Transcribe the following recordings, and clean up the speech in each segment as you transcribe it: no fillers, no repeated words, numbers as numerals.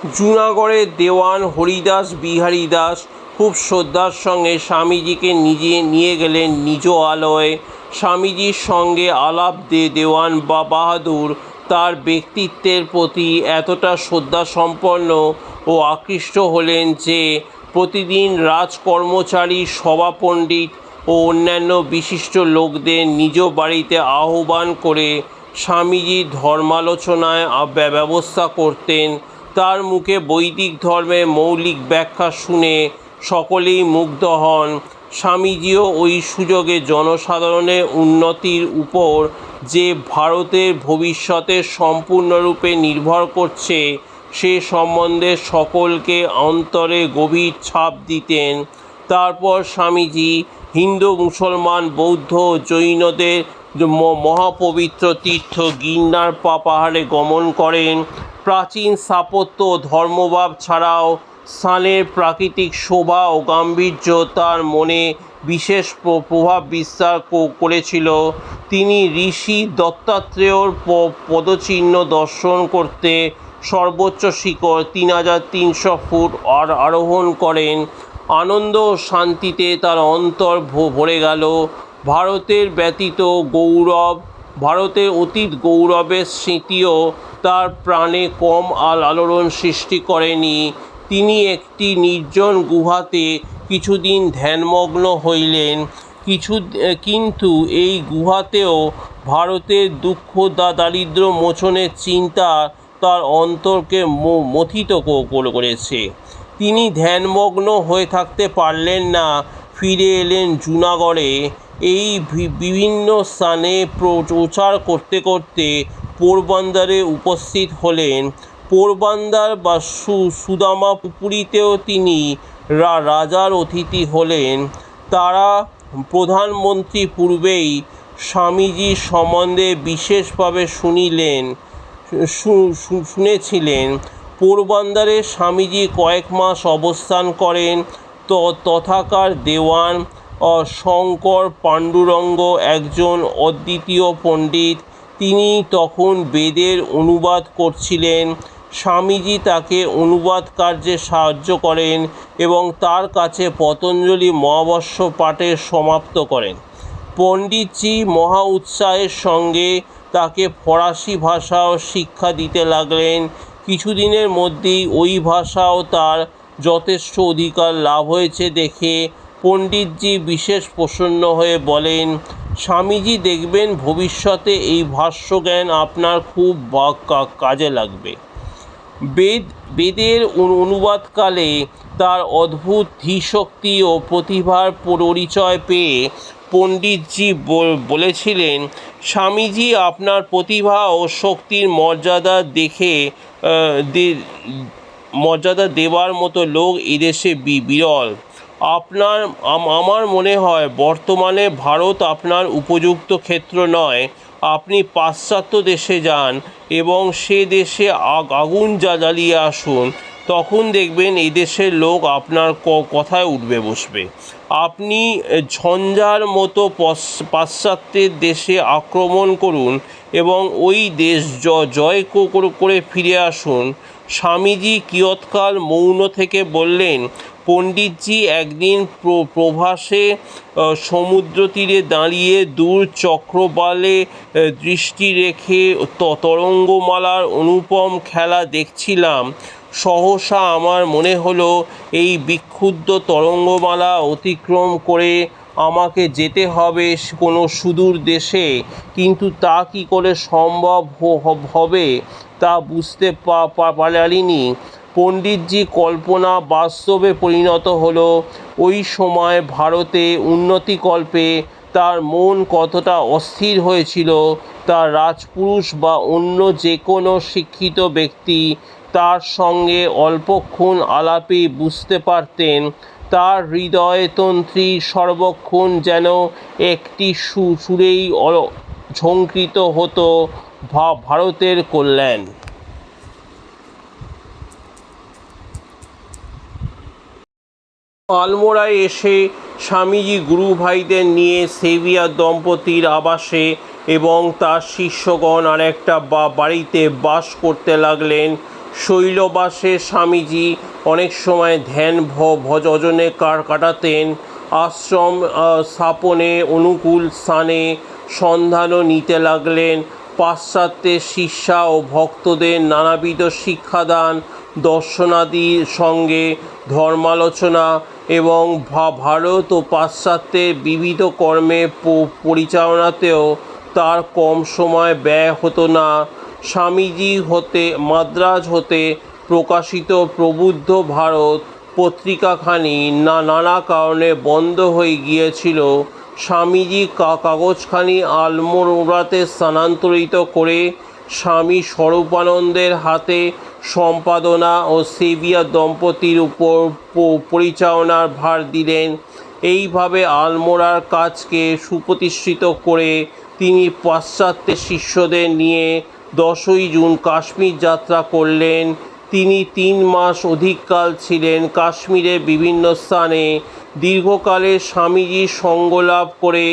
জুনাগড়ের দেওয়ান হরিদাস বিহারী দাস খুব শ্রদ্ধার সঙ্গে স্বামীজিকে নিয়ে গেলেন নিজ আলয়ে। স্বামীজির সঙ্গে আলাপ দেওয়ান বাহাদুর তার ব্যক্তিত্বের প্রতি এতটা শ্রদ্ধাসম্পন্ন ও আকৃষ্ট হলেন যে প্রতিদিন রাজকর্মচারী, সভাপণ্ডিত ও অন্যান্য বিশিষ্ট লোকদের নিজ বাড়িতে আহ্বান করে স্বামীজির ধর্মালোচনায় ব্যবস্থা করতেন। তার মুখে বৈদিক ধর্মের মৌলিক ব্যাখ্যা শুনে সকলেই মুগ্ধ হন। স্বামীজিও ওই সুযোগে জনসাধারণের উন্নতির উপর যে ভারতের ভবিষ্যতে সম্পূর্ণরূপে নির্ভর করছে সে সম্বন্ধে সকলকে অন্তরে গভীর ছাপ দিতেন। তারপর স্বামীজি হিন্দু, মুসলমান, বৌদ্ধ, জৈনদের মহাপবিত্র তীর্থ গিরনার পাহাড়ে গমন করেন। প্রাচীন স্থাপত্য ও ধর্মভাব ছাড়াও স্থানের প্রাকৃতিক শোভা ও গাম্ভীর্য তার মনে বিশেষ প্রভাব বিস্তার করেছিল। তিনি ঋষি দত্তাত্রেয়র পদচিহ্ন দর্শন করতে সর্বোচ্চ শিখর 3300 ফুট আরোহণ করেন। আনন্দ ও শান্তিতে তার অন্তর ভরে গেল। ভারতের অতীত গৌরবের স্মৃতিও তার প্রাণে কম আলোড়ন সৃষ্টি করেনি। তিনি একটি নির্জন গুহাতে কিছুদিন ধ্যানমগ্ন হইলেন, কিন্তু এই গুহাতেও ভারতের দুঃখ দারিদ্র্য মোচনের চিন্তা তার অন্তরকে মথিত করেছে। তিনি ধ্যানমগ্ন হয়ে থাকতে পারলেন না, ফিরে এলেন জুনাগড়ে। এই বিভিন্ন স্থানে প্রচার করতে করতে পোরবন্দরে উপস্থিত হলেন। পোরবন্দর বা সুদামাপুরীতেও তিনি রাজার অতিথি হলেন। তারা প্রধানমন্ত্রী পূর্বেই স্বামীজির সম্বন্ধে বিশেষভাবে শুনেছিলেন। পোরবন্দরে স্বামীজি কয়েক মাস অবস্থান করেন। তথাকার দেওয়ান শঙ্কর পাণ্ডুরঙ্গ একজন অদ্বিতীয় পণ্ডিত। তিনি তখন বেদের অনুবাদ করছিলেন। স্বামীজি তাকে অনুবাদ কার্যে সাহায্য করেন এবং তার কাছে পতঞ্জলি মহাভাষ্য পাঠের সমাপ্ত করেন। পণ্ডিতজি মহা উৎসাহের সঙ্গে তাকে ফরাসি ভাষাও শিক্ষা দিতে লাগলেন। কিছুদিনের মধ্যেই ওই ভাষাও তার যথেষ্ট অধিকার লাভ হয়েছে দেখে পণ্ডিতজি বিশেষ প্রসন্ন হয়ে বলেন, স্বামীজি, দেখবেন ভবিষ্যতে এই ভাষ্যজ্ঞান আপনার খুব কাজে লাগবে। বেদের অনুবাদকালে তার অদ্ভুত ধীশক্তি ও প্রতিভার পরিচয় পেয়ে পণ্ডিতজি বলেছিলেন, স্বামীজি, আপনার প্রতিভা ও শক্তির মর্যাদা দেবার মতো লোক এদেশে বিরল। আমার মনে হয় বর্তমানে ভারত আপনার উপযুক্ত ক্ষেত্র নয়। আপনি পাশ্চাত্য দেশে যান এবং সে দেশে আগুন জ্বালিয়ে আসুন, তখন দেখবেন এদেশের লোক আপনার কথায় উঠবে বসবে। আপনি ঝঞ্ঝার মতো পাশ্চাত্যের দেশে আক্রমণ করুন এবং ওই দেশ জয় করে ফিরে আসুন। স্বামীজি কিয়ৎকাল মৌন থেকে বললেন। পণ্ডিতজি একদিন প্রভাসে সমুদ্রতীরে দাঁড়িয়ে দূর চক্রবালে দৃষ্টি রেখে তরঙ্গমালার অনুপম খেলা দেখছিলাম। সহসা আমার মনে হলো এই বিক্ষুব্ধ তরঙ্গমালা অতিক্রম করে আমাকে যেতে হবে কোনো সুদূর দেশে, কিন্তু তা কী করে সম্ভব হবে তা বুঝতে পারিনি। পণ্ডিতজি কল্পনা বাস্তবে পরিণত হলো। ওই সময় ভারতে উন্নতিকল্পে তার মন কতটা অস্থির হয়েছিল তা রাজপুরুষ বা অন্য যে কোনো শিক্ষিত ব্যক্তি তার সঙ্গে অল্পক্ষণ আলাপেই বুঝতে পারতেন। তার হৃদয়তন্ত্রী সর্বক্ষণ যেন একটি সুরেই ঝঙ্কৃত হতো, ভারতের কল্যাণ। আলমোড়ায় এসে স্বামীজি গুরুভাইদের নিয়ে সেভিয়ার দম্পতির আবাসে এবং তার শিষ্যগণ আর একটা বাড়িতে বাস করতে লাগলেন। শৈলবাসে স্বামীজি অনেক সময় ধ্যান ভজনে কাটাতেন। আশ্রম স্থাপনে অনুকূল স্থানে সন্ধানও নিতে লাগলেন। পাশ্চাত্যের শিষ্যা ও ভক্তদের নানাবিধ শিক্ষাদান, দর্শনাদির সঙ্গে ধর্মালোচনা এবং ভারত ও পাশ্চাত্যের বিবিধ কর্মে পরিচালনাতেও তার কম সময় ব্যয় হতো না। স্বামীজি মাদ্রাজ হতে প্রকাশিত প্রবুদ্ধ ভারত পত্রিকাখানি নানা কারণে বন্ধ হয়ে গিয়েছিল। স্বামীজি কাগজখানি আলমোড়াতে স্থানান্তরিত করে স্বামী স্বরূপানন্দের হাতে সম্পাদনা ও সেভিয়ার দম্পতির উপর পরিচালনার ভার দিলেন। এইভাবে আলমোড়ার কাজকে সুপ্রতিষ্ঠিত করে তিনি পাশ্চাত্যের শিষ্যদের নিয়ে 10ই জুন কাশ্মীর যাত্রা করলেন। তিনি 3 মাস অধিককাল ছিলেন কাশ্মীরের বিভিন্ন স্থানে। দীর্ঘকালে স্বামীজির সঙ্গলাভ করে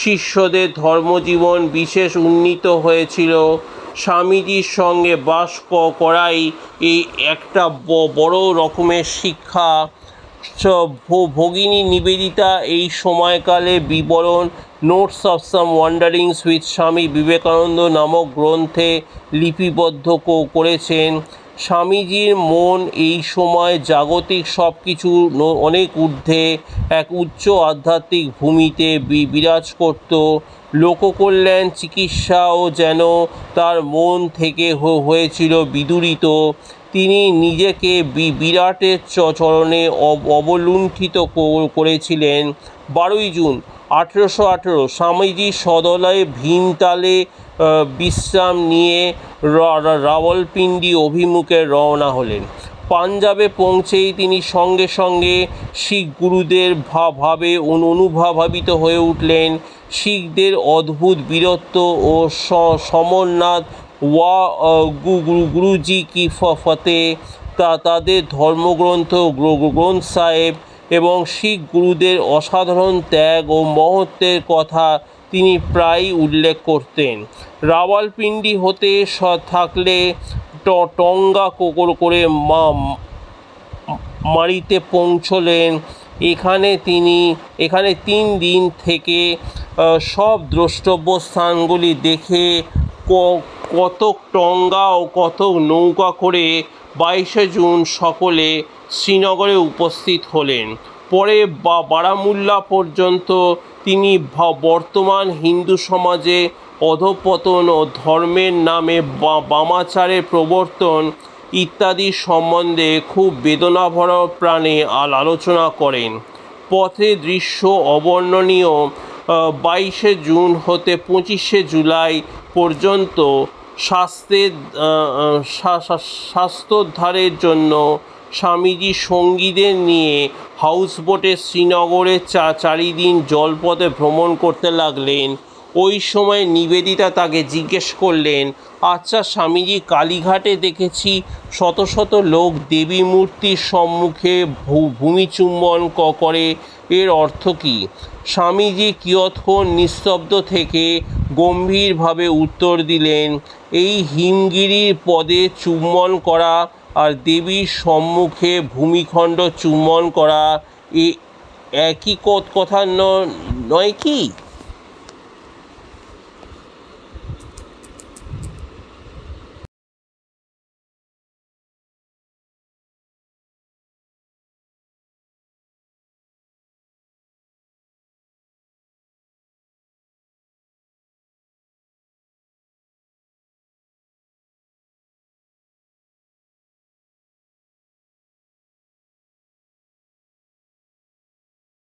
শিষ্যদের ধর্মজীবন বিশেষ উন্নীত হয়েছিল। স্বামীজির সঙ্গে বাস করাই এই একটা বড় রকমের শিক্ষা। ভগিনী নিবেদিতা এই সময়কালে বিবরণ notes of some ওয়ান্ডারিংস with Swami Vivekananda নামক গ্রন্থে লিপিবদ্ধ করেছেন। স্বামীজির মন এই সময় জাগতিক সব কিছুর অনেক ঊর্ধ্বে এক উচ্চ আধ্যাত্মিক ভূমিতে বিরাজ করত। লোককল্যাণ চিকিৎসাও যেন তার মন থেকে হয়েছিল বিদূরিত। তিনি নিজেকে বিরাটের চরণে অবলুণ্ঠিত করেছিলেন। 12ই জুন 1818 স্বামীজি সদলে ভীমতালে বিশ্রাম নিয়ে রাওয়ালপিন্ডি অভিমুখে রওনা হলেন। পাঞ্জাবে পৌঁছেই তিনি সঙ্গে সঙ্গে শিখ গুরুদের ভাবে অনুপ্রাণিত হয়ে উঠলেন। শিখদের অদ্ভুত বীরত্ব ও সমরনাথ গুরুজি কি ফতে, তাদের ধর্মগ্রন্থ গ্রন্থ সাহেব এবং শিখ গুরুদের অসাধারণ ত্যাগ ও মহত্বের কথা তিনি প্রায়ই উল্লেখ করতেন। রাওয়ালপিন্ডি হতে থাকলে টঙ্গা করে মারিতে পৌঁছলেন। এখানে 3 দিন থেকে সব দ্রষ্টব্য স্থানগুলি দেখে কতক টঙ্গা ও কতক নৌকা করে 22শে জুন সকলে শ্রীনগরে উপস্থিত হলেন। পরে বারামুল্লা পর্যন্ত তিনি বর্তমান হিন্দু সমাজে অধঃপতন ও ধর্মের নামে বামাচারের প্রবর্তন ইত্যাদি সম্বন্ধে খুব বেদনাভরা প্রাণে আলোচনা করেন। পথে দৃশ্য অবর্ণনীয়। 22শে জুন হতে 25শে জুলাই পর্যন্ত স্বাস্থ্যোদ্ধারের জন্য স্বামীজি সঙ্গীদের নিয়ে হাউসবোটে শ্রীনগরে 4 দিন জলপথে ভ্রমণ করতে লাগলেন। ওই সময় নিবেদিতা তাকে জিজ্ঞেস করলেন, আচ্ছা স্বামীজি, কালীঘাটে দেখেছি শত শত লোক দেবী মূর্তির সম্মুখে ভূমিচুম্বন করে, এর অর্থ কী? স্বামীজি কিয়ৎক্ষণ নিস্তব্ধ থেকে গম্ভীরভাবে উত্তর দিলেন, এই হিমগিরির পদে চুম্বন করা আর দেবীর সম্মুখে ভূমিখণ্ড চুম্বন করা একই কথা নয় কি?